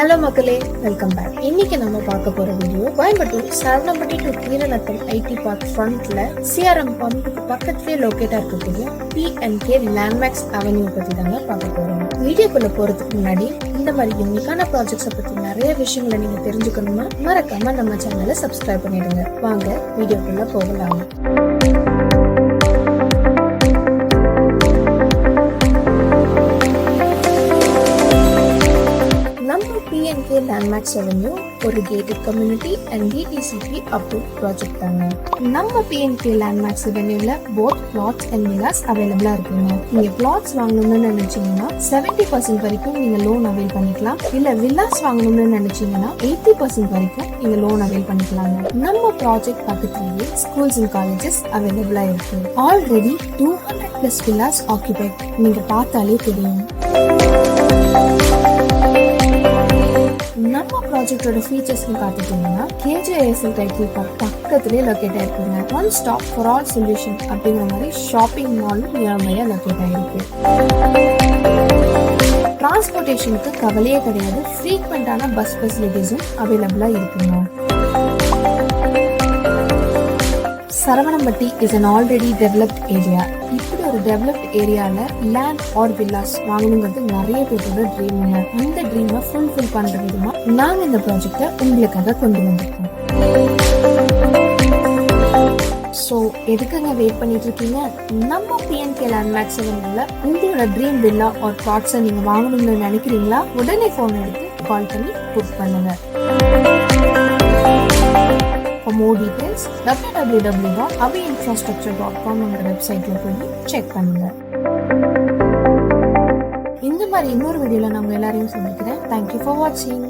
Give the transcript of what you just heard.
Hello மக்களே, welcome back. இன்னைக்கு நம்ம பார்க்க போற video Coimbatore Saravanampatti to Keeranatham IT park ஃப்ரண்ட்ல சிஆர்எம் பம்புக்கு பக்கத்துலயே லொகேட்டா இருக்கக்கூடிய P&K லேண்ட்மார்க்ஸ் அவென்யூ பத்தி தாங்க பார்க்க போறோம். வீடியோக்குள்ள போறதுக்கு முன்னாடி இந்த மாதிரி யூனிக்கான ப்ராஜெக்ட்ஸை பத்தி நிறைய விஷயங்களை நீங்க தெரிஞ்சுக்கணும்னா மறக்காம நம்ம சேனலை சப்ஸ்கிரைப் பண்ணிடுங்க. வாங்க வீடியோக்குள்ள போகலாம். P&K லேண்ட்மார்க்ஸ் அவென்யூ ஒரு gated community and DTCP approve project தாங்க. நம்ம P&K லேண்ட்மார்க்ஸ் அவென்யூல போத் பிளாட்ஸ் அண்ட் வில்லாஸ் அவைலபிளா இருக்குங்க. நீங்க பிளாட்ஸ் வாங்கணும்னு நினைச்சீங்கன்னா 70% வரைக்கும் நீங்க லோன் அவைல் பண்ணிக்கலாம். இல்ல வில்லாஸ் வாங்கணும்னு நினைச்சீங்கன்னா 80% வரைக்கும் நீங்க லோன் அவைல் பண்ணிக்கலாங்க. நம்ம ப்ராஜெக்ட் பக்கத்துலயே ஸ்கூல்ஸ் அண்ட் காலேஜஸ் அவைலபிளா இருக்கு. Already 200+ villas occupied. நீங்க பார்த்தாலே தெரியும். நம்ம ப்ராஜெக்டோட ஃபீச்சர்ஸ்னு பார்த்துட்டீங்கன்னா KJSL டைட்டில் பார்க் பக்கத்துலேயே லொக்கேட் ஆயிருக்குங்க. One stop for all solution அப்படிங்கிற மாதிரி ஷாப்பிங் மாலும் நியர்மையாக லொக்கேட் ஆயிருக்கு. டிரான்ஸ்போர்ட்டேஷனுக்கு கவலையே கிடையாது. ஃப்ரீக்வெண்டான பஸ் ஃபெசிலிட்டிஸும் அவைலபிளாக இருக்குங்க. Saravanampatti is an already developed area. இப்படி ஒரு டெவலப்ட் ஏரியால லேண்ட் ஆர் வில்லாஸ் வாங்கணுங்கிறது நிறைய பேரோட ட்ரீமுங்க. அந்த ட்ரீமை ஃபுல்ஃபில் பண்ற விதமா நாங்க இந்த ப்ராஜெக்டை உங்களுக்காக கொண்டு வந்திருக்கோம். ஸோ எதுக்குங்க வெயிட் பண்ணிட்டு இருக்கீங்க? நம்ம P&K லேண்ட்மார்க்ஸ் அவென்யூல உங்களோட ட்ரீம் வில்லா ஆர் பிளாட்ஸை நீங்க வாங்கணும்னு நினைக்கிறீங்களா? உடனே ஃபோன் எடுத்து கால் பண்ணி புக் பண்ணுங்க. For more details, www.aviinfrastructure.com வெப்சைட்ல போய் செக் பண்ணுங்க. இந்த மாதிரி இன்னொரு வீடியோல நம்ம எல்லாரையும் சந்திக்கிறேன். Thank you for watching.